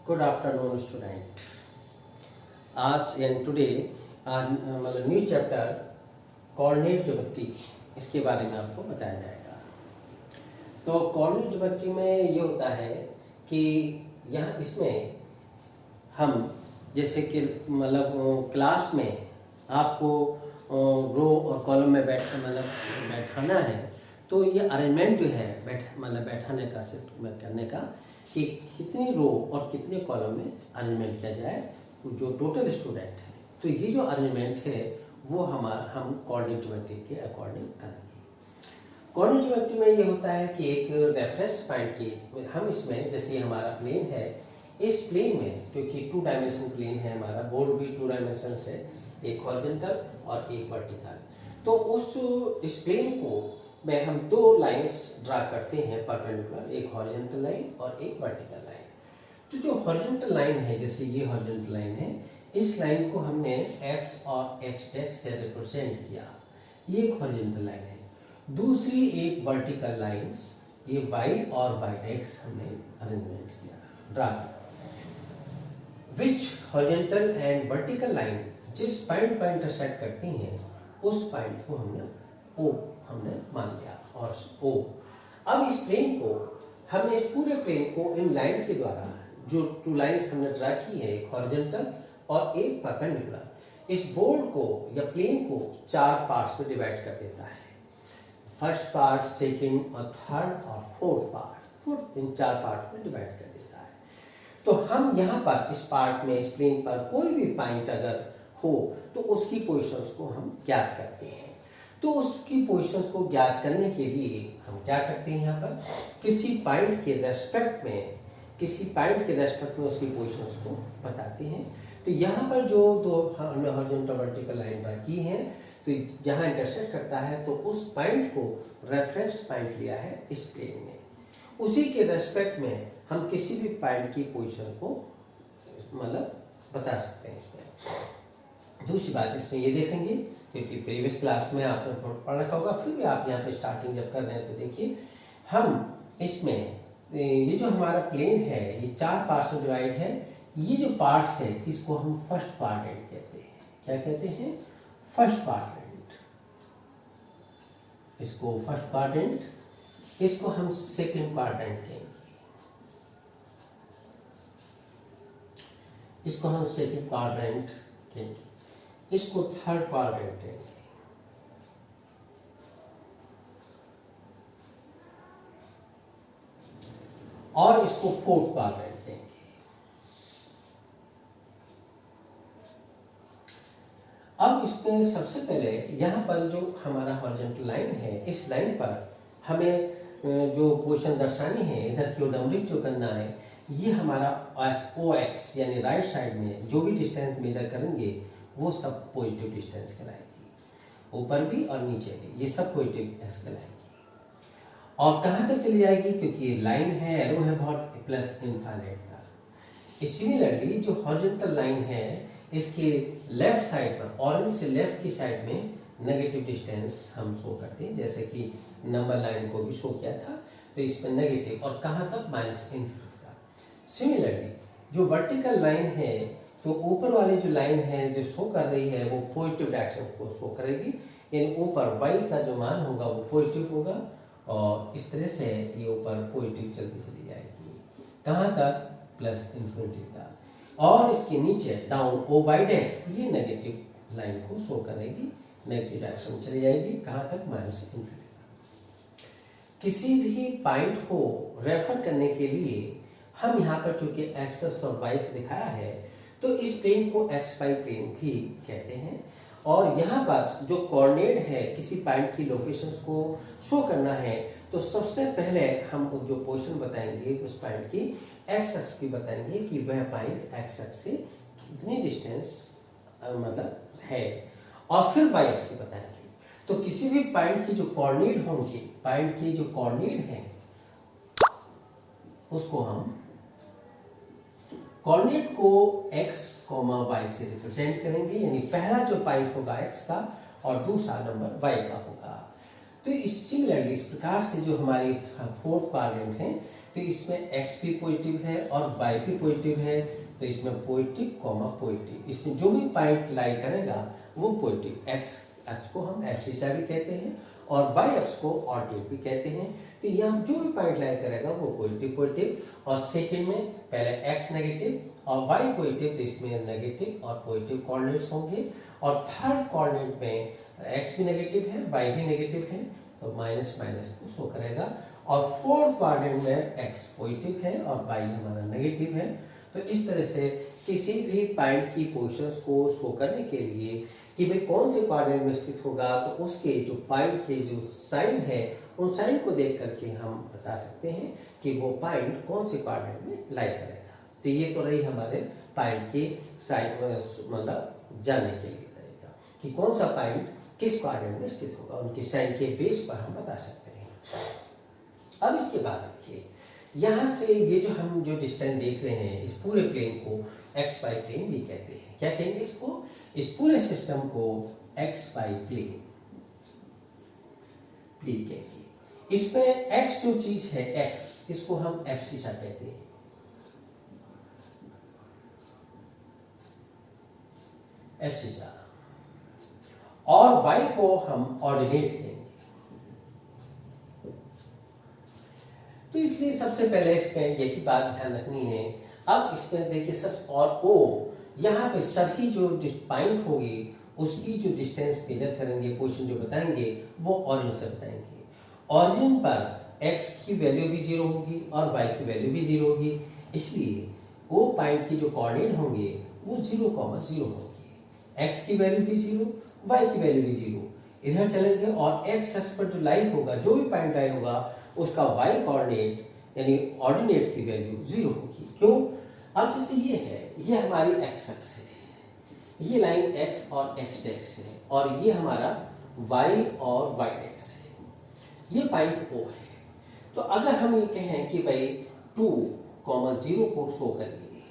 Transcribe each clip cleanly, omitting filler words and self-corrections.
Good afternoon student. आज and today आज मतलब न्यू चैप्टर कोऑर्डिनेट ज्योमेट्री, इसके बारे में आपको बताया जाएगा। तो कोऑर्डिनेट ज्योमेट्री में ये होता है कि यहाँ इसमें हम जैसे कि मतलब क्लास में आपको रो और कॉलम में बैठाना है, तो ये अरेंजमेंट जो है बैठाने का करने का कि कितनी रो और कितने कॉलम में अरेंजमेंट किया जाए जो टोटल स्टूडेंट है। तो ये जो अरेंजमेंट है वो हम कोऑर्डिनेट ज्योमेट्री के अकॉर्डिंग करेंगे। कोऑर्डिनेट ज्योमेट्री में ये होता है कि एक रेफरेंस पॉइंट की हम इसमें, जैसे हमारा प्लेन है, इस प्लेन में क्योंकि 2 डायमेंशन प्लेन है, हमारा बोर्ड भी 2 डायमेंशन है, एक हॉरिजॉन्टल और एक वर्टिकल। तो इस प्लेन को में हम 2 लाइंस ड्रा करते हैं परपेंडिकुलर, एक हॉरिजॉन्टल लाइन और एक वर्टिकल लाइन। तो जो हॉरिजॉन्टल लाइन है, जैसे ये हॉरिजॉन्टल लाइन है, इस लाइन को हमने x और x' से रिप्रेजेंट किया, ये एक हॉरिजॉन्टल लाइन है। दूसरी एक वर्टिकल लाइंस, ये y और y' हमने अरेंजमेंट किया, ड्रा किया। विच हॉरिजॉन्टल एंड वर्टिकल लाइन जिस पॉइंट पर इंटरसेक्ट करती हैं उस पॉइंट को हमने O हमने मान लिया और O। अब इस प्लेन को हमने, इस पूरे प्लेन को इन लाइन के द्वारा जो 2 लाइंस हमने ड्रा की है, एक हॉरिजॉन्टल और एक परपेंडिकुलर, इस बोर्ड को या प्लेन को 4 पार्ट्स में डिवाइड कर देता है। फर्स्ट पार्ट, सेकंड और थर्ड और फोर्थ पार्ट, इन 4 पार्ट में डिवाइड कर देता है। तो हम यहाँ पर इस पार्ट में, इस प्लेन पर कोई भी पॉइंट अगर हो तो उसकी पोजिशंस को हम ज्ञात करते हैं। तो उसकी पोजीशंस को ज्ञात करने के लिए हम क्या करते हैं, यहाँ पर किसी पॉइंट के रेस्पेक्ट में उसकी पोजीशंस को बताते हैं। तो यहाँ पर जो 2 हमने हॉरिजॉन्टल वर्टिकल लाइन ड्रा की हैं, तो जहाँ इंटरसेक्ट करता है तो उस पॉइंट को रेफरेंस पॉइंट लिया है इस प्लेन में, उसी के रेस्पेक्ट में हम किसी भी पॉइंट की पोजीशन को बता सकते हैं इसमें। दूसरी बात इसमें ये देखेंगे, क्योंकि प्रीवियस क्लास में आपने पढ़ रखा होगा, फिर भी आप यहाँ पे स्टार्टिंग जब कर रहे हैं तो देखिए, हम इसमें ये जो हमारा प्लेन है ये 4 पार्ट्स में डिवाइड है। ये जो पार्ट्स है इसको हम फर्स्ट क्वाड्रेंट कहते हैं। क्या कहते हैं? First quadrant. इसको फर्स्ट क्वाड्रेंट, इसको हम सेकंड क्वाड्रेंट कहेंगे, इसको हम सेकंड क्वाड्रेंट कहेंगे, इसको थर्ड क्वाड्रेंट कहेंगे, और इसको फोर्थ क्वाड्रेंट देंगे। अब इसमें सबसे पहले यहाँ पर जो हमारा हॉरिजॉन्टल लाइन है, इस लाइन पर हमें जो पोजीशन दर्शानी है, इधर की ओडम्बरिक जो करना है, ये हमारा OX यानी राइट साइड में जो भी डिस्टेंस मेजर करेंगे वो सब पॉजिटिव डिस्टेंस कहलाएगी। ऊपर भी और नीचे भी ये सब पॉजिटिव डिस्टेंस कहलाएगी। और कहाँ तक चली जाएगी? क्योंकि ये लाइन है, एरो है बहुत, प्लस इनफाइनाइट का। सिमिलरली जो हॉरिजॉन्टल लाइन है, इसके लेफ्ट साइड पर, ऑरेंज से लेफ्ट की साइड में नेगेटिव डिस्टेंस हम शो करते हैं, जैसे कि नंबर लाइन को भी शो किया था, तो इसमें नेगेटिव, और कहाँ तक? -∞ का। सिमिलरली जो वर्टिकल लाइन है, तो ऊपर वाली जो लाइन है जो शो कर रही है वो पॉजिटिव डायरेक्शन को शो करेगी, यानी ऊपर y का जो मान होगा वो पॉजिटिव होगा, और इस तरह से ये ऊपर पॉजिटिव चलती चली जाएगी। कहाँ तक? +∞ तक। और इसके नीचे डाउन OY' ये नेगेटिव लाइन को शो करेगी, नेगेटिव डायरेक्शन में चली जाएगी। कहाँ तक? -∞ तक। किसी भी पॉइंट को रेफर करने के लिए हम यहाँ पर चूंकि एक्स और वाई दिखाया है, तो इस प्लेन को XY प्लेन भी कहते हैं। और यहाँ पर जो कोऑर्डिनेट है, किसी पॉइंट की लोकेशंस को शो करना है, तो सबसे पहले हम जो पोजीशन बताएंगे उस पॉइंट की, एक्स एक्स की बताएंगे कि वह पॉइंट एक्स एक्स से कितनी डिस्टेंस है, और फिर वाई एक्स की बताएंगे। तो किसी भी पॉइंट की जो कोऑर्डिनेट होंगे, पॉइंट की जो कोऑर्डिनेट है उसको हम कोऑर्डिनेट को x, y से रिप्रेजेंट करेंगे, यानी पहला जो पॉइंट होगा x का और दूसरा नंबर y का होगा। तो सिमिलरली इस प्रकार से जो हमारी फोर्थ क्वाड्रेंट है, तो इसमें x भी पॉजिटिव है और y भी पॉजिटिव है, तो इसमें पॉजिटिव कॉमा पॉजिटिव, इसमें जो भी पॉइंट लाई करेगा वो पॉजिटिव। x को हम एब्सिसा भी कहते हैं और y अक्ष को ऑर्डिनेट भी कहते हैं। तो यहाँ जो भी पॉइंट लाई करेगा वो पॉजिटिव पॉजिटिव, और सेकंड में पहले x नेगेटिव और y पॉजिटिव, तो इसमें नेगेटिव और पॉजिटिव कोऑर्डिनेट्स होंगे। और थर्ड कोऑर्डिनेट में x भी नेगेटिव है y भी नेगेटिव है, तो माइनस माइनस को शो करेगा। और फोर्थ कोऑर्डिनेट में x पॉजिटिव है और y हमारा नेगेटिव है। तो इस तरह से किसी भी पॉइंट की पोजीशंस को शो करने के लिए कि भाई कौन से कोऑर्डिनेट में स्थित होगा, तो उसके जो पॉइंट के जो साइन है उन साइन को देख करके हम बता सकते हैं कि वो पॉइंट कौन से कोऑर्डिनेट में लाई करेगा। तो ये तो रही हमारे पॉइंट की साइन, मतलब जानने के लिए तरीका कि कौन सा पॉइंट किस कोऑर्डिनेट में स्थित होगा, उनके साइन के बेस पर हम बता सकते हैं। अब इसके बाद देखिए, यहाँ से ये जो हम जो डिस्टेंस देख रहे हैं, इस पूरे प्लेन को एक्स वाई प्लेन भी कहते हैं। क्या कहेंगे इसको? इस पूरे सिस्टम को एक्स वाई प्लेन कहेंगे। इसमें एक्स जो चीज है एक्स, इसको हम एब्सिसा कहते हैं। एब्सिसा। और वाई को हम ऑर्डिनेट कहेंगे। तो इसलिए सबसे पहले इसमें यही बात ध्यान रखनी है। अब इसमें देखिए सब और ओ, यहाँ पे सभी जो पॉइंट होगी उसकी जो डिस्टेंस मेजर करेंगे, पोजीशन जो बताएंगे वो ऑरिजिन से बताएंगे। ऑरिजिन पर x की वैल्यू भी 0 होगी और y की वैल्यू भी 0 होगी, इसलिए ओ पॉइंट की जो कोऑर्डिनेट होंगे वो 0,0 होंगे। x की वैल्यू भी 0, y की वैल्यू भी 0। इधर चलेंगे और x अक्ष पर जो लाई होगा, जो भी पॉइंट लाई होगा, उसका y कोऑर्डिनेट यानी ऑर्डिनेट की वैल्यू 0 होगी। क्यों? अब जैसे ये है, ये हमारी x अक्ष है, ये लाइन x और x डैश है, और ये हमारा y और y डैश है, ये पॉइंट O है। तो अगर हम ये कहें कि भाई 2,0 को शो करिए,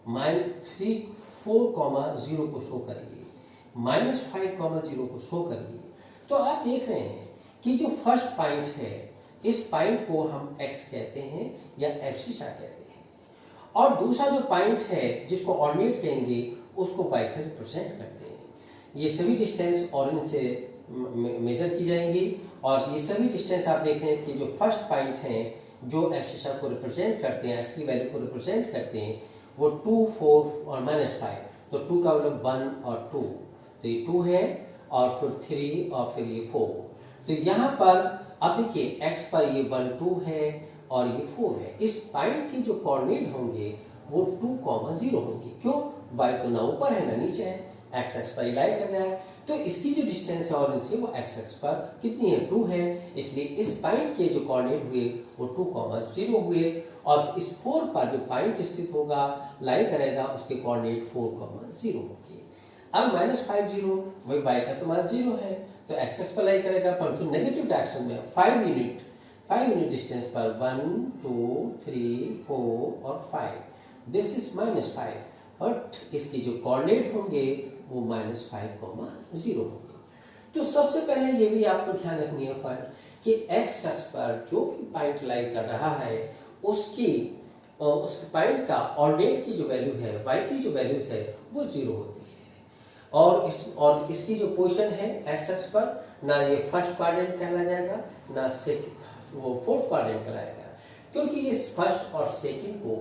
-3,4,0 को शो करिए, -5,0 को शो करिए, तो आप देख रहे हैं कि जो फर्स्ट पॉइंट है, इस पॉइंट को हम x कहते हैं या एब्सिसा कहते हैं, और दूसरा जो पॉइंट है जिसको ऑर्डिनेट कहेंगे उसको y से रिप्रेजेंट करते हैं। ये सभी डिस्टेंस ऑरिजिन से मेजर की जाएंगी, और ये सभी डिस्टेंस आप देख रहे हैं, इसके जो फर्स्ट पॉइंट हैं जो एब्सिसा को रिप्रेजेंट करते हैं, x की वैल्यू को रिप्रेजेंट करते हैं, वो 2, 4 और -5। तो 2 का मतलब 1 और 2, तो ये 2 है, और फिर 3 और फिर ये 4। तो यहाँ पर अब देखिए x पर ये 1, 2 है और ये 4 है। इस पॉइंट की जो कोऑर्डिनेट होंगे वो 2,0 होंगे। क्यों? y तो ना ऊपर है ना नीचे है, x अक्ष पर लाई कर रहा है, तो इसकी जो डिस्टेंस है ऑरिजिन से वो x अक्ष पर कितनी है? 2 है। इसलिए इस पॉइंट के जो कोऑर्डिनेट हुए वो 2,0 हुए, और इस 4 पर जो पॉइंट स्थित होगा, लाई करेगा, उसके कोऑर्डिनेट 4,0 होंगे। अब -50 वही y का तो मान 0 है, तो x अक्ष पर लाई करेगा, परंतु नेगेटिव डायरेक्शन में 5 यूनिट डिस्टेंस पर 1, 2, 3, 4 और 5, दिस इज -5, बट इसके जो कोऑर्डिनेट होंगे वो -5,0 होंगे। तो सबसे पहले ये भी आपको ध्यान रखनी है फ्रेंड कि x अक्ष पर जो भी पॉइंट लाई कर रहा है उसकी उस पॉइंट का ऑर्डिनेट की जो वैल्यू है, y की जो वैल्यूज है वो 0 होती है, और इसकी जो पोजीशन है x अक्ष पर, ना ये फर्स्ट क्वाड्रेंट कहला जाएगा ना वो फोर्थ क्वाड्रेंट कहलाएगा, क्योंकि इस फर्स्ट और सेकंड को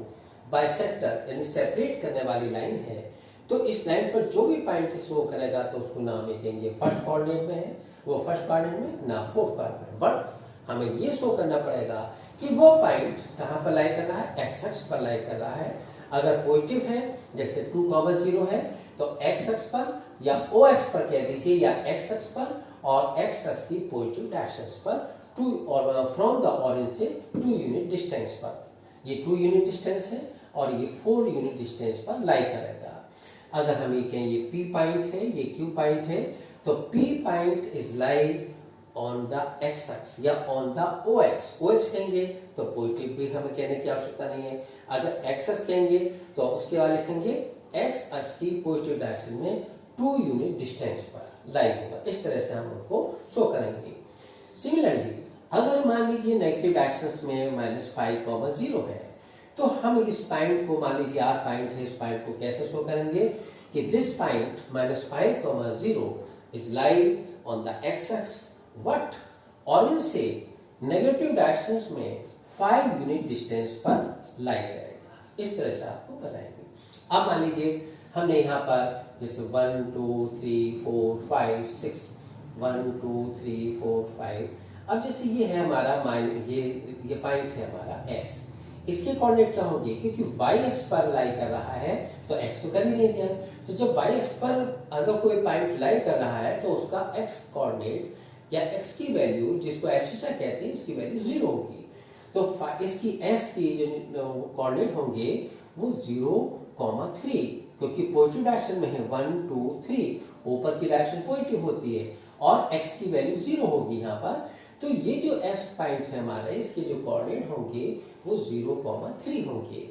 बाइसेक्टर यानी सेपरेट करने वाली लाइन है। तो इस लाइन पर जो भी पॉइंट शो करेगा तो उसको ना हम कहेंगे फर्स्ट कोऑर्डिनेट में है, वो फर्स्ट कोऑर्डिनेट में, ना फोर्थ कोऑर्डिनेट में, बट हमें ये शो करना पड़ेगा कि वो पॉइंट कहाँ पर लाई कर रहा है? x अक्ष पर लाई कर रहा है। अगर पॉजिटिव है, जैसे 2,0 है, तो x अक्ष पर या o अक्ष पर कह दीजिए, या x अक्ष पर और x अक्ष की पॉजिटिव डायरेक्शंस पर 2 और फ्रॉम द ऑरिजिन से 2 यूनिट डिस्टेंस पर, ये 2 यूनिट डिस्टेंस है और ये 4 यूनिट डिस्टेंस पर लाई करेगा। अगर हम ये कहें ये P पॉइंट है, ये Q पॉइंट है, तो P point is lie on the x अक्ष या ऑन द o अक्ष कहेंगे तो पॉजिटिव भी हमें कहने की आवश्यकता नहीं है। अगर x अक्ष कहेंगे तो उसके बाद लिखेंगे x अक्ष की पॉजिटिव डायरेक्शन में 2 यूनिट डिस्टेंस पर लाई होगा। इस तरह से हम उनको शो करेंगे। सिमिलरली अगर मान लीजिए नेगेटिव डायरेक्शंस में -5, 0 है, तो हम इस पॉइंट को, मान लीजिए R पॉइंट है, इस पॉइंट को कैसे शो करेंगे कि this point -5, 0 is lie on the x x what, origin से नेगेटिव डायरेक्शंस में 5 यूनिट डिस्टेंस पर लाई करेगा। इस तरह से आपको बताएंगे। अब मान लीजिए हमने यहाँ पर जैसे 1 2 3 4 5 6 1 2 3 4 5, अब जैसे ये है हमारा ये पॉइंट है हमारा S, इसके कोऑर्डिनेट क्या होंगे, क्योंकि y एक्स पर लाई कर रहा है तो x तो कर ही नहीं दिया, तो जब y एक्स पर अगर कोई पॉइंट लाई कर रहा है तो उसका x कोऑर्डिनेट या x की वैल्यू, जिसको एब्सिसा कहते हैं, इसकी वैल्यू 0 होगी। तो इसकी s की जो कोऑर्डिनेट होंगे वो 0,3, क्योंकि पॉजिटिव डायरेक्शन में है 1 2 3, ऊपर की डायरेक्शन पॉजिटिव होती है और x की वैल्यू 0 होगी यहाँ पर। तो ये जो S पॉइंट है हमारे, इसके जो कोऑर्डिनेट होंगे वो 0,3 होंगे।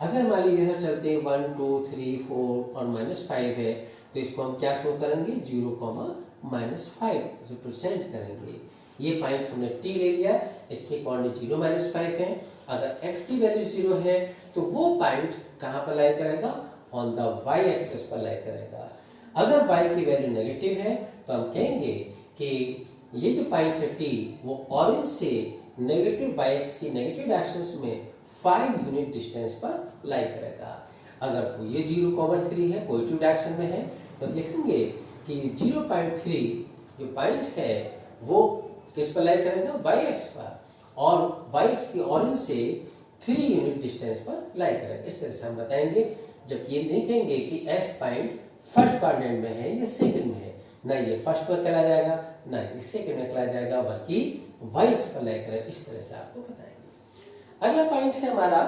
अगर मान लीजिए इधर चलते हैं 1 2 3 4 और -5 है, तो इसको हम क्या शो करेंगे, 0,-5 रिप्रेजेंट करेंगे। ये पॉइंट हमने T ले लिया, इसके कोऑर्डिनेट 0-5 है। अगर x की वैल्यू 0 है तो वो पॉइंट कहाँ पर लाई करेगा, ऑन द y एक्सिस पर लाई करेगा। अगर y की वैल्यू नेगेटिव है तो हम कहेंगे कि ये जो पॉइंट है T, वो ऑरिजिन से नेगेटिव y एक्स की नेगेटिव डायरेक्शंस में 5 यूनिट डिस्टेंस पर लाई करेगा। अगर ये 0,3 है, पॉजिटिव डायरेक्शन में है, तो लिखेंगे कि 0.3 जो पॉइंट है वो किस पर लाई करेगा, y एक्स पर, और y एक्स की ऑरिजिन से 3 यूनिट डिस्टेंस पर लाई करेगा। इस तरह से हम बताएंगे, जब ये नहीं कहेंगे कि S पॉइंट फर्स्ट कोऑर्डिनेट में है या सेकंड में है, ना ये फर्स्ट पर चला जाएगा ना ये सेकंड में चला जाएगा, बल्कि y एक्स पर लाई करेगा। इस तरह से आपको बताएंगे। अगला पॉइंट है हमारा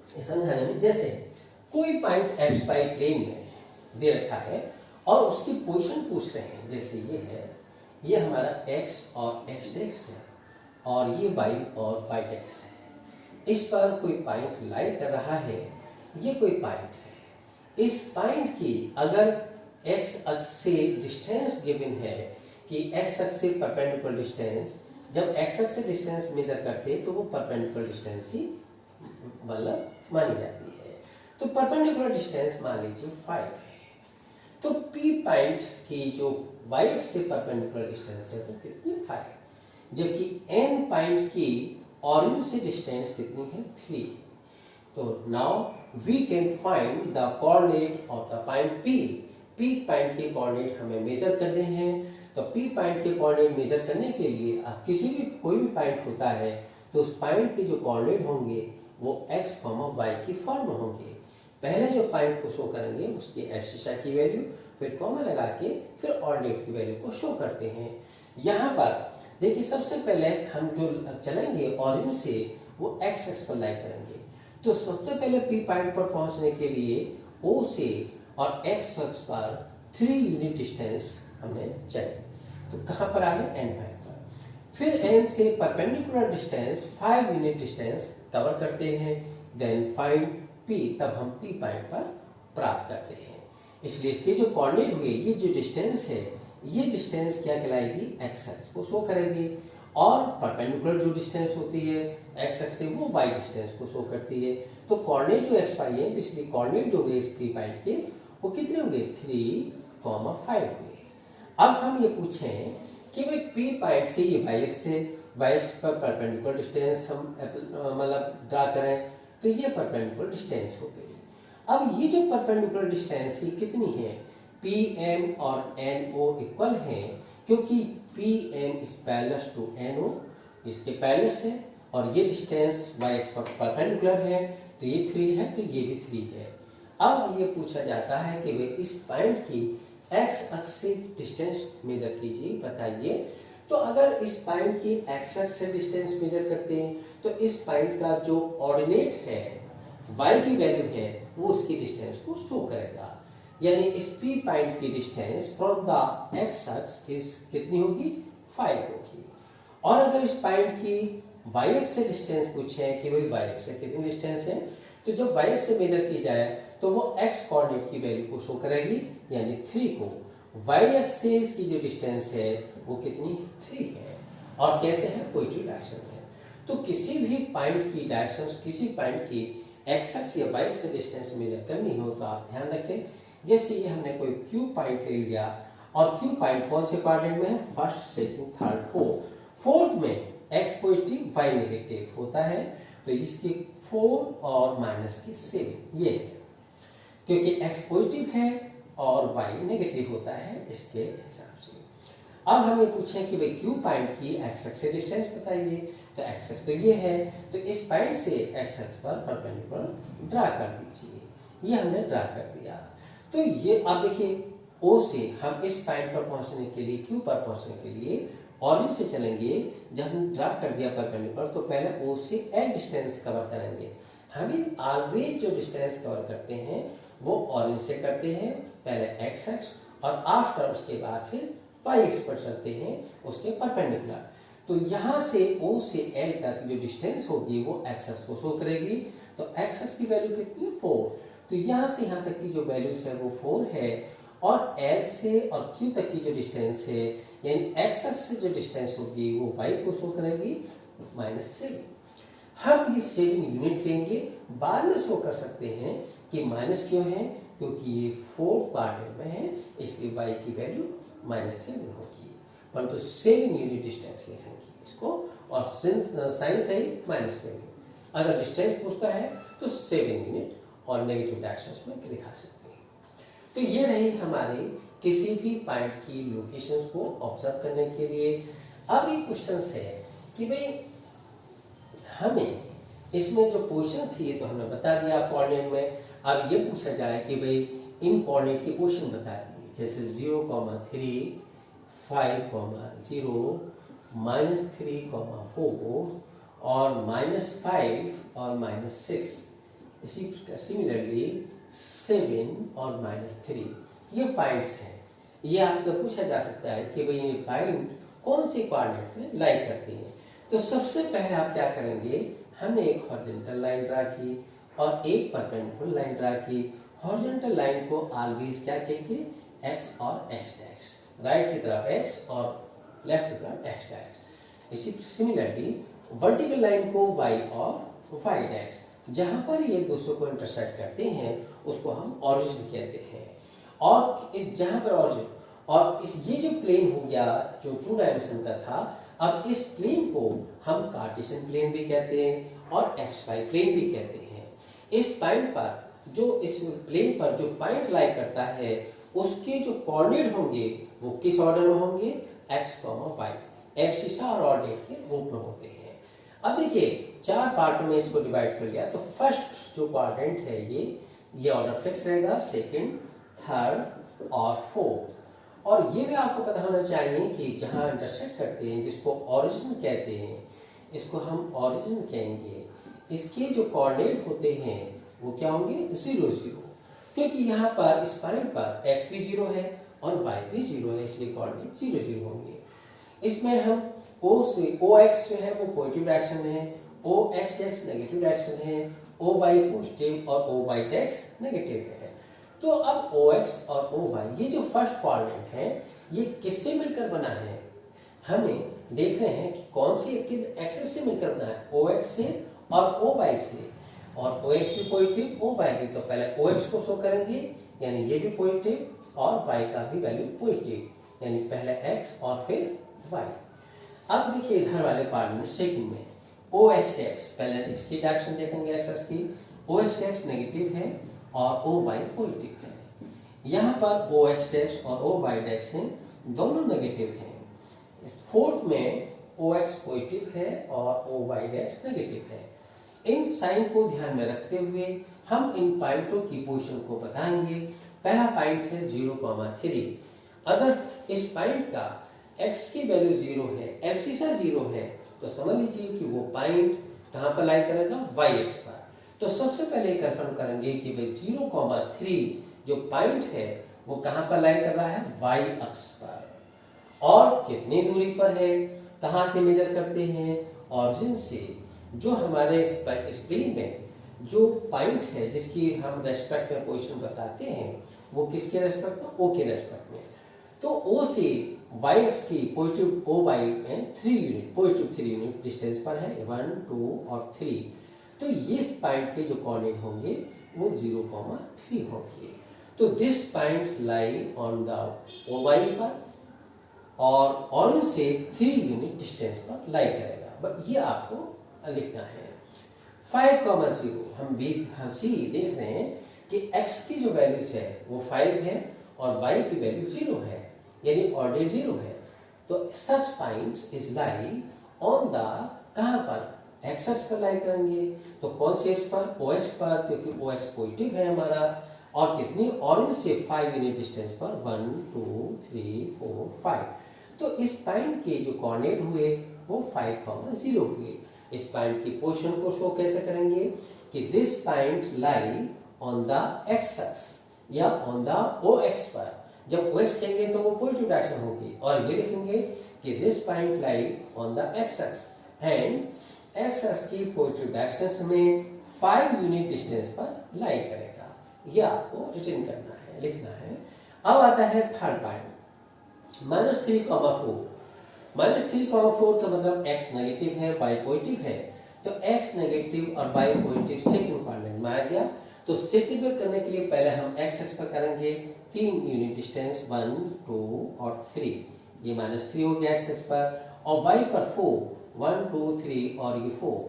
समझाने में, जैसे कोई पॉइंट XY प्लेन में दे रखा है और उसकी पोजीशन पूछ रहे हैं, जैसे ये है, ये हमारा x और x है और ये y और y है। इस पर कोई पॉइंट लाई कर रहा है, ये कोई पॉइंट है। इस पॉइंट की अगर x अक्ष से डिस्टेंस गिवन है कि x अक्ष से परपेंडिकुलर डिस्टेंस, जब x अक्ष से डिस्टेंस मेजर करते हैं तो वो परपेंडिकुलर डिस्टेंस ही मतलब मानी जाती है। तो परपेंडिकुलर डिस्टेंस मान लीजिए 5 है, तो P पॉइंट की जो y अक्ष से परपेंडिकुलर डिस्टेंस है वो कितनी 5, जबकि N पॉइंट की ऑरिजिन से डिस्टेंस कितनी है 3। तो now we can find the coordinate of the point P। P point के कोऑर्डिनेट हमें मेजर करने हैं। तो P पॉइंट के कोऑर्डिनेट मेजर करने के लिए आप कोई भी पॉइंट होता है तो उस पॉइंट के जो कोऑर्डिनेट होंगे वो x, y की फॉर्म में होंगे। पहले जो पॉइंट को शो करेंगे उसकी एब्सिसा की वैल्यू, फिर कॉमा लगा के फिर ऑर्डिनेट की वैल्यू को शो करते हैं। यहाँ पर देखिए सबसे पहले हम जो चलेंगे ऑरिजिन से वो x एक्स पर लाई करेंगे। तो सबसे पहले P पॉइंट पर पहुंचने के लिए O से और x एक्स पर 3 यूनिट डिस्टेंस हमने चले। तो कहाँ पर आ गए, N पॉइंट पर। फिर N से perpendicular distance 5 unit distance cover करते हैं, देन फाइंड P, तब हम P पॉइंट पर प्राप्त करते हैं। इसलिए इसके जो कोऑर्डिनेट हुए, ये जो डिस्टेंस है, ये डिस्टेंस क्या कहलाएगी, x एक्स को शो करेगी, और परपेंडिकुलर जो डिस्टेंस होती है x एक्स से वो y डिस्टेंस को शो करती है। तो कोऑर्डिनेट जो x y है, इसलिए कोऑर्डिनेट जो हुए इस P पॉइंट के वो कितने होंगे, 3,5 हुए। अब हम ये पूछें कि भाई P पॉइंट से ये y एक्स से y एक्स पर परपेंडिकुलर डिस्टेंस हम मतलब ड्रा करें, तो ये परपेंडिकुलर डिस्टेंस हो गई। अब ये जो परपेंडिकुलर डिस्टेंस ये कितनी है, PM और NO इक्वल हैं, क्योंकि PM is parallel to NO, इसके पैरेलल है, और ये डिस्टेंस y एक्स पर परपेंडिकुलर है, तो ये 3 है तो ये भी 3 है। अब ये पूछा जाता है कि भाई इस पॉइंट की x अक्ष से डिस्टेंस मेजर कीजिए, बताइए। तो अगर इस पॉइंट की x अक्ष से डिस्टेंस मेजर करते हैं तो इस पॉइंट का जो ऑर्डिनेट है, y की वैल्यू है, वो उसकी डिस्टेंस को शो करेगा। यानी इस P पॉइंट की distance from the x x इस कितनी होगी, 5 होगी। और अगर इस पॉइंट की y एक्स से डिस्टेंस पूछे कि भाई y एक्स से कितनी डिस्टेंस है, तो जब y एक्स से मेजर की जाए तो वो x कोऑर्डिनेट की वैल्यू को शो करेगी, यानी 3 को। y एक्स से इसकी जो डिस्टेंस है वो कितनी, 3 है। और कैसे है, पॉजिटिव डायरेक्शन में। तो किसी भी पॉइंट की डायरेक्शन, किसी पॉइंट की एक्स एक्स या वाई एक्स डिस्टेंस मेजर करनी हो तो आप ध्यान रखें, जैसे ये हमने कोई क्यू पॉइंट ले लिया और क्यू पॉइंट कौन से क्वाड्रेंट में है, फर्स्ट, सेकंड, थर्ड, फोर्थ में एक्स पॉजिटिव वाई नेगेटिव होता है, तो इसके 4 और माइनस की 7 ये है, क्योंकि एक्स पॉजिटिव है और वाई नेगेटिव होता है इसके हिसाब से। अब हमें पूछें कि भाई क्यू पॉइंट की एक्स एक्स से डिस्टेंस बताइए, तो एक्स एक्स तो ये है, तो इस पॉइंट से एक्स एक्स पर परपेंडिकुलर ड्रा कर दीजिए, ये हमने ड्रा कर दिया। तो ये आप देखिए ओ से हम इस पॉइंट पर पहुंचने के लिए, क्यू पर पहुंचने के लिए ऑरिजिन से चलेंगे। जब हम ड्रा कर दिया परपेंडिकुलर तो पहले ओ से एल डिस्टेंस कवर करेंगे। हम ऑलवेज जो डिस्टेंस कवर करते हैं वो ऑरिजिन से करते हैं, पहले एक्स एक्स और आफ्टर उसके बाद फिर वाई एक्स पर चलते हैं उसके परपेंडिकुलर। तो यहाँ से ओ से एल तक जो डिस्टेंस होगी वो एक्स एक्स को शो करेगी, तो एक्स एक्स की वैल्यू कितनी है, 4। तो यहाँ से यहाँ तक की जो वैल्यूज है वो 4 है, और एल से और क्यू तक की जो डिस्टेंस है यानी एक्स एक्स से जो डिस्टेंस होगी वो वाई को शो करेगी -7। हम ये 7 यूनिट लेंगे, बाद में शो कर सकते हैं कि माइनस क्यों है, क्योंकि ये 4 क्वाड्रेंट में है इसलिए वाई की वैल्यू -7 होगी, परंतु 7 यूनिट डिस्टेंस लिखेंगे इसको, और साइन सहित -7। अगर डिस्टेंस पूछता है तो 7 यूनिट और नेगेटिव डायरेक्शंस में दिखा सकते हैं। तो ये रही हमारे किसी भी पॉइंट की लोकेशंस को ऑब्जर्व करने के लिए। अब ये क्वेश्चन है कि भाई हमें इसमें जो पोजीशन थी तो हमने बता दिया कोऑर्डिनेट में, अब ये पूछा जाए कि भाई इन कोऑर्डिनेट की पोजीशन बता दी, जैसे 0, 3, 5, 0, -3, 4 और -5 और -6, इसी सिमिलरली 7 और -3, ये पॉइंट्स हैं। ये आपको पूछा जा सकता है कि भाई ये पॉइंट कौन सी कोऑर्डिनेट में लाई करती हैं। तो सबसे पहले आप क्या करेंगे, हमने एक हॉरिजॉन्टल लाइन ड्रा की और एक परपेंडिकुलर लाइन ड्रा की। हॉरिजॉन्टल लाइन को ऑलवेज क्या कहेंगे, एक्स और एक्स डैश, राइट की तरफ एक्स और लेफ्ट की तरफ एक्स डैश। इसी सिमिलरली वर्टिकल लाइन को वाई और वाई डैश, जहां पर ये दूसरों को इंटरसेक्ट करते हैं उसको हम ऑरिजिन कहते हैं। और इस जहां पर ऑरिजिन और इस ये जो प्लेन हो गया जो 2 डायमेंशन का था, अब इस प्लेन को हम कार्टेशियन प्लेन भी कहते हैं और एक्स वाई प्लेन भी कहते हैं। इस पॉइंट पर जो इस प्लेन पर जो पॉइंट लाई करता है उसके जो कोऑर्डिनेट होंगे वो किस ऑर्डर में होंगे, एक्स वाई, एब्सिसा और ऑर्डिनेट के रूप में होते हैं। अब देखिए 4 पार्टों में इसको डिवाइड कर लिया, तो फर्स्ट जो क्वाड्रेंट है ये ऑर्डर फिक्स रहेगा, सेकंड, थर्ड और फोर्थ। और ये भी आपको पता होना चाहिए कि जहां इंटरसेक्ट करते हैं जिसको ओरिजिन कहते हैं, इसको हम ओरिजिन कहेंगे, इसके जो कोऑर्डिनेट होते हैं वो क्या होंगे, 0, 0, क्योंकि यहाँ पर इस पॉइंट पर x भी 0 है और y भी 0 है, इसलिए कोऑर्डिनेट 0, 0 होंगे। इसमें हम O से OX जो है वो पॉजिटिव डायरेक्शन में है, OX डैश नेगेटिव डायरेक्शन है, OY पॉजिटिव और OY डैश नेगेटिव है। तो अब OX और OY ये जो फर्स्ट कोऑर्डिनेट है ये किससे मिलकर बना है, हमें देख रहे हैं कि कौन सी एक्सिस से मिलकर बना है, OX से और OY से। और OX भी पॉजिटिव, OY भी, तो पहले OX को शो करेंगे यानी ये भी पॉजिटिव और Y का भी वैल्यू पॉजिटिव, यानी पहले X और फिर Y। अब देखिए इधर वाले कोऑर्डिनेट सेकंड में OX डैश, पहले इसकी डायरेक्शन देखेंगे एक्सिस की, OX डैश नेगेटिव है और OY पॉजिटिव है। यहाँ पर OX डैश और OY डैश हैं, दोनों नेगेटिव हैं। फोर्थ में OX पॉजिटिव है और OY डैश नेगेटिव है। इन साइन को ध्यान में रखते हुए हम इन पॉइंटों की पोजीशन को बताएंगे। पहला पॉइंट है 0,3। अगर इस पॉइंट का x की वैल्यू 0 है, एब्सिसा 0 है, तो समझ लीजिए कि वो पॉइंट कहाँ पर लाई करेगा, y एक्स पर। तो सबसे पहले कंफर्म करेंगे कि भाई 0,3 जो पॉइंट है वो कहाँ पर लाई कर रहा है, y अक्ष पर, और कितनी दूरी पर है, कहाँ से मेजर करते हैं, ऑरिजिन से। जो हमारे इस प्लेन में जो पॉइंट है जिसकी हम रेस्पेक्ट में पोजीशन बताते हैं वो किसके रेस्पेक्ट में, O के रेस्पेक्ट में। तो O से वाई एक्स की पॉजिटिव ओ वाई में 3 यूनिट, पॉजिटिव 3 यूनिट डिस्टेंस पर है, 1 2 और 3। तो इस पॉइंट के जो कोऑर्डिनेट होंगे वो 0,3 होंगे। तो this point lie on the O Y पर और ऑरेंज से 3 यूनिट डिस्टेंस पर लाई करेगा। बट ये आपको लिखना है। 5,0 हम सी देख रहे हैं कि x की जो वैल्यूज है वो 5 है और y की वैल्यू 0 है, यानी ऑर्डिनेट 0 है। तो such points is lie on the, कहां पर, x एक्स पर लाई करेंगे। तो कौन से एक्स पर, OX पर, क्योंकि OX पॉजिटिव है हमारा। और कितनी, ऑरेंज से 5 यूनिट डिस्टेंस पर, 1 2 3 4 5। तो इस पॉइंट के जो कोऑर्डिनेट हुए वो 5,0 हुए। इस पॉइंट की पोजीशन को शो कैसे करेंगे कि this point lie on the x x या ऑन द OX पर। जब OX कहेंगे तो वो पॉजिटिव डायरेक्शन होगी, और ये लिखेंगे कि this point lie on the x x and x x की पॉजिटिव डायरेक्शन में 5 यूनिट डिस्टेंस पर लाई करेगा। ये आपको रिटर्न करना है, लिखना है। अब आता है थर्ड पॉइंट, -3,4। -3,4 का मतलब x नेगेटिव है, y पॉजिटिव है। तो x नेगेटिव और y पॉजिटिव सेकंड क्वाड्रेंट में आ गया। तो सेकंड करने के लिए पहले हम x एक्स पर करेंगे 3 यूनिट डिस्टेंस, 1 2 और 3। ये -3 हो गया x एक्स पर, और y पर 4, 1 2 3 और ये 4।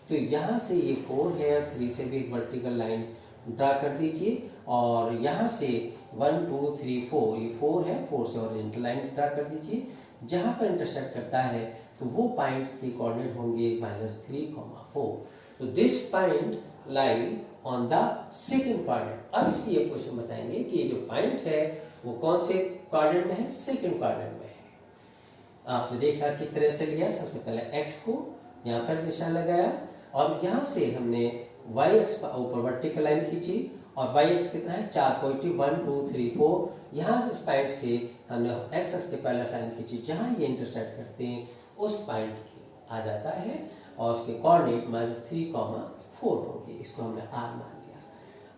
तो यहां से ये 4 है, 3 से भी वर्टिकल लाइन ड्रा कर दीजिए, और यहाँ से 1 2 3 4, ये 4 है, 4 से हॉरिजॉन्टल लाइन ड्रा कर दीजिए। जहां पर इंटरसेक्ट करता है तो वो पॉइंट के कोऑर्डिनेट होंगे -3,4। तो this point lie on the second quadrant. अब इसकी ये क्वेश्चन बताएंगे कि ये जो पॉइंट है वो कौन से क्वाड्रेंट में है, सेकंड क्वाड्रेंट में है। आपने देखा किस तरह से लिया, सबसे पहले x को यहाँ पर निशान लगाया, और यहाँ से हमने y एक्स पर ऊपर वर्टिकल लाइन खींची, और y एक्स कितना है 4 पॉजिटिव, 1 2 3 4। यहाँ इस पॉइंट से हमने x एक्स के पैरेलल लाइन खींची, जहाँ ये इंटरसेक्ट करते हैं उस पॉइंट आ जाता है, और उसके कोऑर्डिनेट -3,4 होंगे। इसको हमने r मान लिया।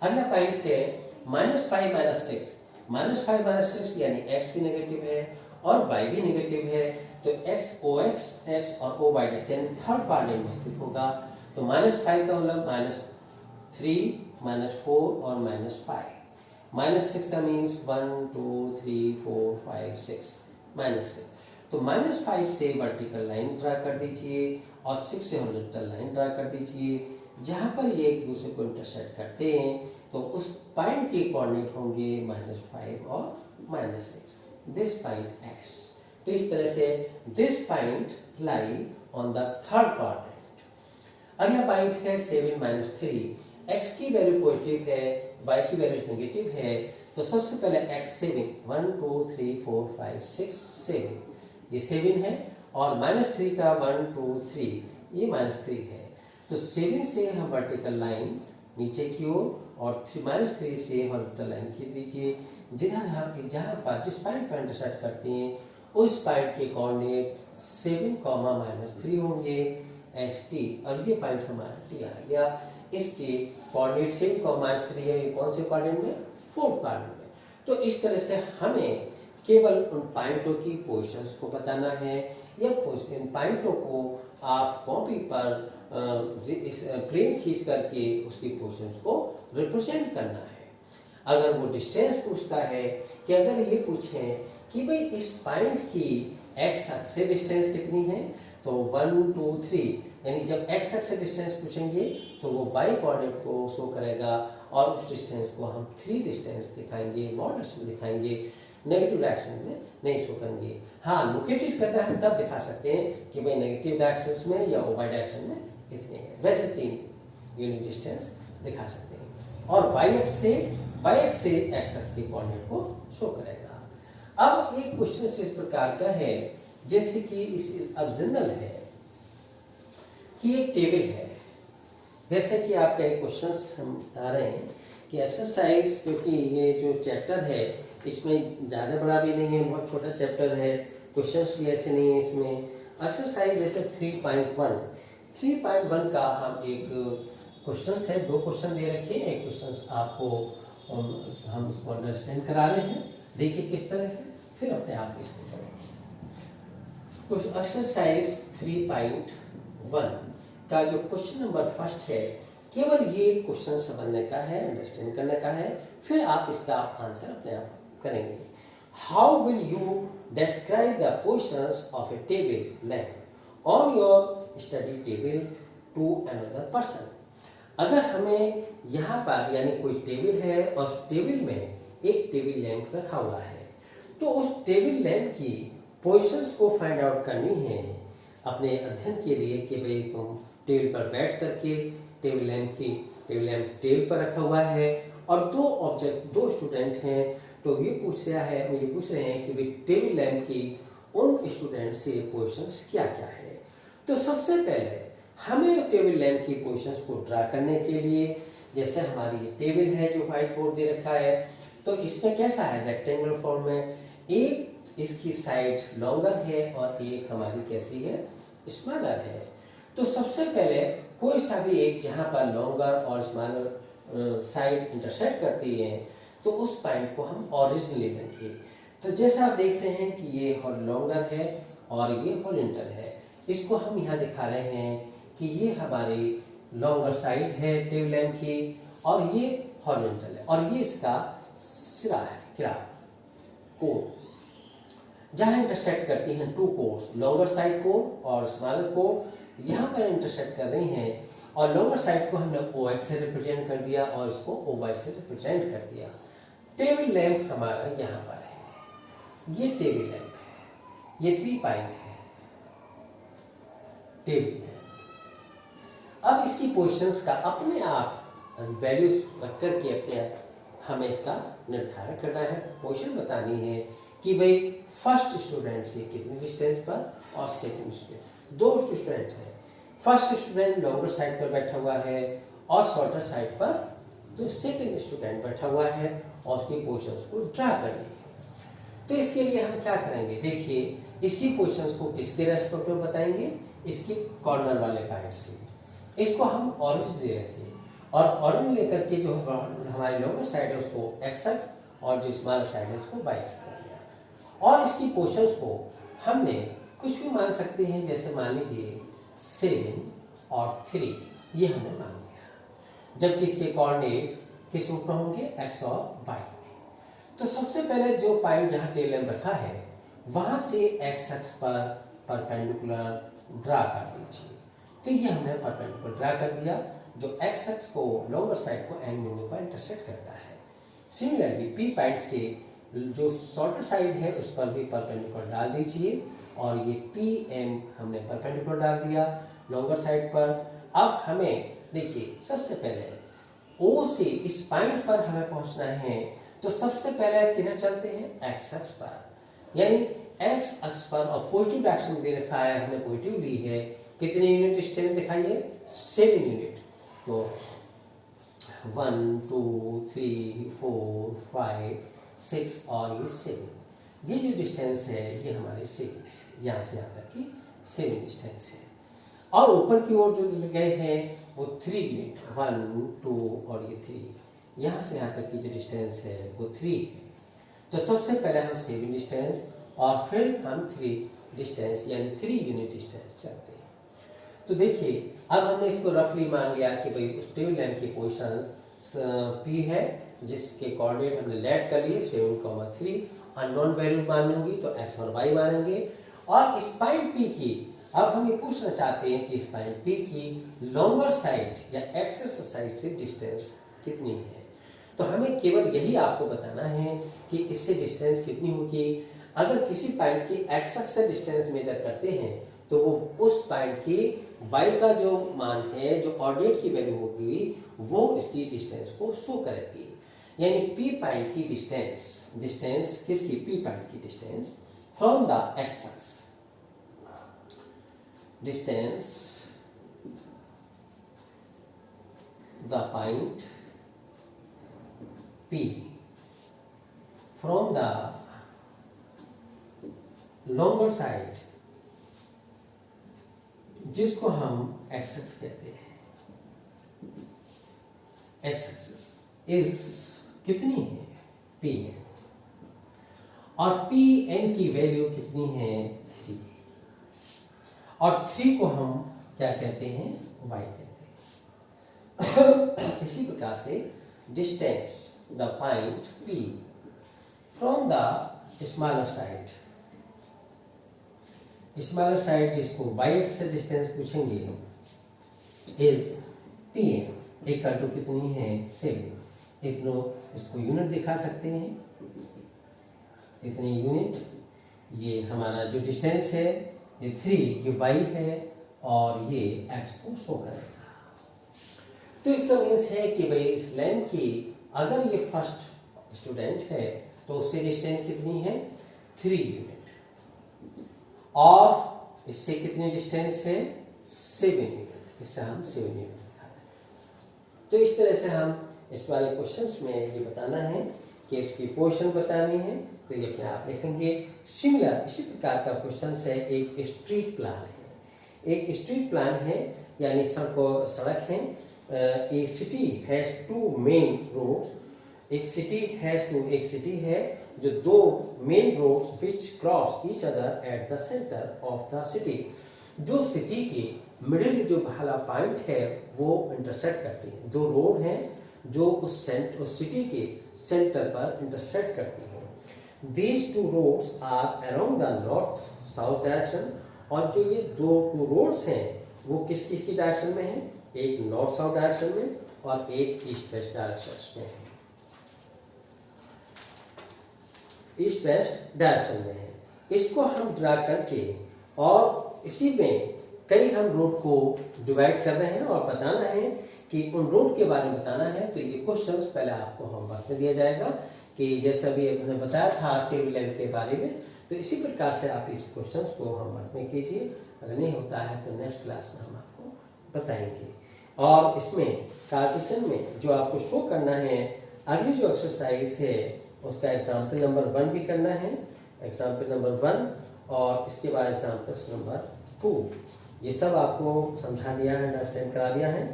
अगला पॉइंट है -5 6। -5 6 यानी x भी नेगेटिव है और y भी नेगेटिव है। तो x OX x और OY यानी थर्ड क्वाड्रेंट में स्थित होगा। तो -5 का मतलब -3 -4 और -5। -6 का मीन्स 1 2 3 4 5 6, -6। तो -5 से वर्टिकल लाइन ड्रा कर दीजिए और 6 से हॉरिजॉन्टल लाइन ड्रा कर दीजिए। जहां पर ये एक दूसरे को इंटरसेक्ट करते हैं तो उस पॉइंट के कोऑर्डिनेट होंगे -5 और -6। This point x। तो इस तरह से this point lie on the third quadrant. अगला पॉइंट है 7 -3। x की वैल्यू पॉजिटिव है, y की वैल्यू नेगेटिव है। तो सबसे पहले x 7, 1 2 3 4 5 6 7, ये 7 है, और -3 का 1 2 3, ये -3 है। तो 7 से हम वर्टिकल लाइन नीचे की ओर और -3 से हॉरिजॉन्टल लाइन खींच दीजिए। जिधर हम जहां पर जिस पॉइंट पर इंटरसेक्ट करते हैं उस पॉइंट के कोऑर्डिनेट 7, -3 होंगे ST, और ये पॉइंट हमारा T आ गया। इसके कोऑर्डिनेट 7, -3 है, ये कौन से क्वाड्रेंट में, फोर्थ क्वाड्रेंट में। तो इस तरह से हमें केवल उन पॉइंटों की पोजीशंस को बताना है, या इन पॉइंटों को आप कॉपी पर इस प्लेन खींच करके उसकी पोजीशंस को रिप्रेजेंट करना है। अगर वो डिस्टेंस पूछता है, कि अगर ये पूछें कि भाई इस पॉइंट की x एक्स से डिस्टेंस कितनी है, तो 1 2 3, यानी जब x एक्स से डिस्टेंस पूछेंगे तो वो y कोऑर्डिनेट को शो करेगा, और उस डिस्टेंस को हम 3 डिस्टेंस दिखाएंगे, मॉडल्स में दिखाएंगे, नेगेटिव डायरेक्शन में नहीं शो करेंगे। हाँ, लोकेटेड करना है तब दिखा सकते हैं कि भाई नेगेटिव डायरेक्शन में या y डायरेक्शन में इतने हैं। वैसे 3 यूनिट डिस्टेंस दिखा सकते हैं, और y एक्स से x एक्स के कोऑर्डिनेट को शो करेगा। अब एक क्वेश्चन इस प्रकार का है, जैसे कि इस अब जनरल है कि एक टेबल है, जैसे कि आपका एक क्वेश्चंस हम बता रहे हैं कि एक्सरसाइज, क्योंकि ये जो चैप्टर है इसमें ज़्यादा बड़ा भी नहीं है, बहुत छोटा चैप्टर है, क्वेश्चंस भी ऐसे नहीं है इसमें। एक्सरसाइज जैसे 3.1 का हम एक क्वेश्चंस है, 2 क्वेश्चन दे रखे हैं। एक क्वेश्चन आपको हम इसको अंडरस्टैंड करा रहे हैं, देखिए किस तरह से। फिर अपने आप इसको करेंगे। कुछ एक्सरसाइज 3.1 का जो क्वेश्चन नंबर फर्स्ट है, केवल ये क्वेश्चन समझने का है, अंडरस्टैंड करने का है, फिर आप इसका आंसर अपने आप करेंगे। How will you describe the positions of a table lamp on your study table to another person. अगर हमें यहाँ पर यानी कोई टेबल है और उस टेबल में एक टेबल लैंप रखा हुआ है, तो उस टेबल लैंप की पोजीशंस को फाइंड आउट करनी है अपने अध्ययन के लिए कि भाई तुम टेबल पर बैठ करके टेबल लैंप टेबल पर रखा हुआ है और दो स्टूडेंट हैं, तो ये पूछ रहे हैं कि भाई टेबल लैंप की उन स्टूडेंट से पोजीशंस क्या क्या है। तो सबसे पहले हमें टेबल लैंप की पोजीशंस को ड्रा करने के लिए, जैसे हमारी टेबल है जो व्हाइट बोर्ड दे रखा है, तो इसमें कैसा है, रेक्टेंगुलर फॉर्म में, एक इसकी साइड लॉन्गर है और एक हमारी कैसी है, स्मॉलर है। तो सबसे पहले कोई सा भी एक जहां पर लॉन्गर और स्मॉलर साइड इंटरसेक्ट करती है, तो उस पॉइंट को हम ओरिजिन ले लेंगे। तो जैसा आप देख रहे हैं कि ये लॉन्गर है और ये हॉरिजॉन्टल है, इसको हम यहाँ दिखा रहे हैं कि ये हमारी लॉन्गर साइड है टेबल लैंप की और ये हॉरिजॉन्टल है और ये इसका सिरा है, कोण, जहां इंटरसेक्ट करती हैं टू कोर्स, लॉन्गर साइड कोण और स्मॉलर कोण यहाँ पर इंटरसेक्ट कर रही हैं, और लॉन्गर साइड को हमने OX से रिप्रेजेंट कर दिया और इसको OY से रिप्रेजेंट कर दिया। टेबल लैंप हमारा यहाँ पर है, ये टेबल लैंप है, ये P पॉइंट है टेबल लैंप। अब इसकी पोजीशंस का अपने आप वैल्यूज रख करके अपने हमें इसका निर्धारण करना है, पोजीशन बतानी है कि भाई फर्स्ट स्टूडेंट से कितनी डिस्टेंस पर और सेकंड स्टूडेंट, दो स्टूडेंट हैं, फर्स्ट स्टूडेंट लॉन्गर साइड पर बैठा हुआ है और शॉर्टर साइड पर तो सेकंड स्टूडेंट बैठा हुआ है और उसकी पोजीशंस को ड्रा करनी है। तो इसके लिए हम क्या करेंगे, देखिए इसकी पोजीशंस को किसके रेस्पेक्ट में बताएंगे, इसके कॉर्नर वाले पॉइंट से। इसको हम ऑरिजिन ले लेंगे और ऑरिजिन लेकर के जो हमारी लॉन्गर साइड है उसको एक्स और जो स्मॉलर साइड है उसको वाई एक्स कर लिया, और इसकी पोजीशंस को हमने कुछ भी मान सकते हैं, जैसे मान लीजिए 7 और 3 ये हमने मान लिया, जबकि इसके कोऑर्डिनेट किस रूप में होंगे, x और y में। तो सबसे पहले जो पॉइंट जहां टेबल लैंप रखा है वहां से x अक्ष पर परपेंडिकुलर ड्रा कर दीजिए। तो ये हमने परपेंडिकुलर ड्रा कर दिया जो x अक्ष को लॉन्गर साइड को एंड बिंदु पर इंटरसेक्ट करता है। सिमिलरली P पॉइंट से जो शॉर्टर साइड है उस पर भी परपेंडिकुलर डाल दीजिए और ये PM हमने परपेंडिकुलर डाल दिया लॉन्गर साइड पर। अब हमें देखिए सबसे पहले O से इस पॉइंट पर हमें पहुंचना है, तो सबसे पहले किधर चलते हैं, x अक्ष पर, यानी x अक्ष पर, और पॉजिटिव डायरेक्शन दे रखा है, हमने पॉजिटिव ली है, कितने यूनिट डिस्टेंस दिखाइए, 7 यूनिट। तो 1 2 3 4 5 6 और ये 7, ये जो डिस्टेंस है ये हमारी 7 है, यहाँ से यहाँ तक की 7 डिस्टेंस है। और ऊपर की ओर जो गए हैं वो 3 यूनिट, 1 2 और ये 3, यहाँ से यहाँ तक की जो डिस्टेंस है वो 3 है। तो सबसे पहले हम 7 डिस्टेंस और फिर हम 3 डिस्टेंस यानी 3 यूनिट डिस्टेंस चलते हैं। तो देखिए अब हमने इसको रफली मान लिया कि भाई उस टेबल लैंप की पोजीशंस P है जिसके कोऑर्डिनेट हमने लेट कर लिए 7, 3, अननोन वैल्यू मानेंगे तो x और y मानेंगे। और इस पॉइंट P की अब हम ये पूछना चाहते हैं कि इस पॉइंट P की लॉन्गर साइड या एक्सेस साइड से डिस्टेंस कितनी है। तो हमें केवल यही आपको बताना है कि इससे डिस्टेंस कितनी होगी। अगर किसी पॉइंट की एक्सेस से डिस्टेंस मेजर करते हैं तो वो उस पॉइंट की y का जो मान है, जो ऑर्डिनेट की वैल्यू होगी, वो इसकी डिस्टेंस को शो करेगी। यानी P पॉइंट की डिस्टेंस किसकी, P पॉइंट की distance from the axes, distance the point P from the longer side जिसको हम x axis कहते हैं, x axis इज कितनी है, P है। और पी एन की वैल्यू कितनी है 3, और 3 को हम क्या कहते हैं y कहते हैं। इसी प्रकार से distance the point P from the smaller side, smaller side जिसको y एक्सिस से डिस्टेंस पूछेंगे इज Pn इक्वल टू कितनी है 7। इसको यूनिट दिखा सकते हैं, इतनी यूनिट, ये हमारा जो डिस्टेंस है ये 3, ये y है और ये x को शो करेगा। तो इसका मीन्स है कि भाई इस लेंथ की अगर ये फर्स्ट स्टूडेंट है तो उससे डिस्टेंस कितनी है 3 यूनिट, और इससे कितनी डिस्टेंस है 7 यूनिट, इससे हम 7 यूनिट दिखा रहे हैं। तो इस तरह से हम इस वाले क्वेश्चंस में ये बताना है कि इसकी पोजीशन बतानी है, तो ये अपने आप लिखेंगे। सिमिलर इसी प्रकार का क्वेश्चन है, एक स्ट्रीट प्लान है, एक स्ट्रीट प्लान है यानी सड़क है। A city has 2 main roads, एक सिटी है जो 2 main roads which cross each other at the centre of the city, जो सिटी के मिडिल जो पहला पॉइंट है वो इंटरसेक्ट करती है। 2 रोड हैं जो उस सिटी के सेंटर पर इंटरसेक्ट करती हैं। These 2 roads are around the north south direction, और जो ये 2 रोड्स हैं वो किस किस की डायरेक्शन में है, एक नॉर्थ साउथ डायरेक्शन में और एक ईस्ट वेस्ट डायरेक्शन में है, ईस्ट वेस्ट डायरेक्शन में है। इसको हम ड्रा करके और इसी में कई हम रोड को डिवाइड कर रहे हैं और बताना है कि उन रोड के बारे में बताना है। तो ये क्वेश्चंस पहले आपको होमवर्क में दिया जाएगा कि जैसा भी मैंने बताया था टेबल लेंथ के बारे में, तो इसी प्रकार से आप इस क्वेश्चंस को होमवर्क में कीजिए। अगर नहीं होता है तो नेक्स्ट क्लास में हम आपको बताएंगे। और इसमें कार्टेशियन में जो आपको शो करना है, अगली जो एक्सरसाइज है उसका एग्जाम्पल नंबर 1 भी करना है, एग्जाम्पल नंबर 1 और इसके बाद एग्जाम्पल नंबर 2, ये सब आपको समझा दिया है, अंडरस्टैंड करा दिया है।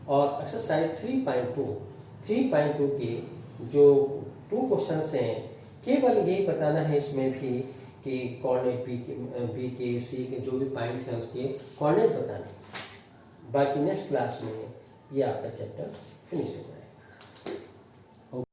और एक्सरसाइज 3.2 के जो 2 क्वेश्चंस हैं, केवल यही बताना है इसमें भी कि कोऑर्डिनेट बी के सी के जो भी पॉइंट है उसके कोऑर्डिनेट बताने। बाकी नेक्स्ट क्लास में ये आपका चैप्टर फिनिश होगा।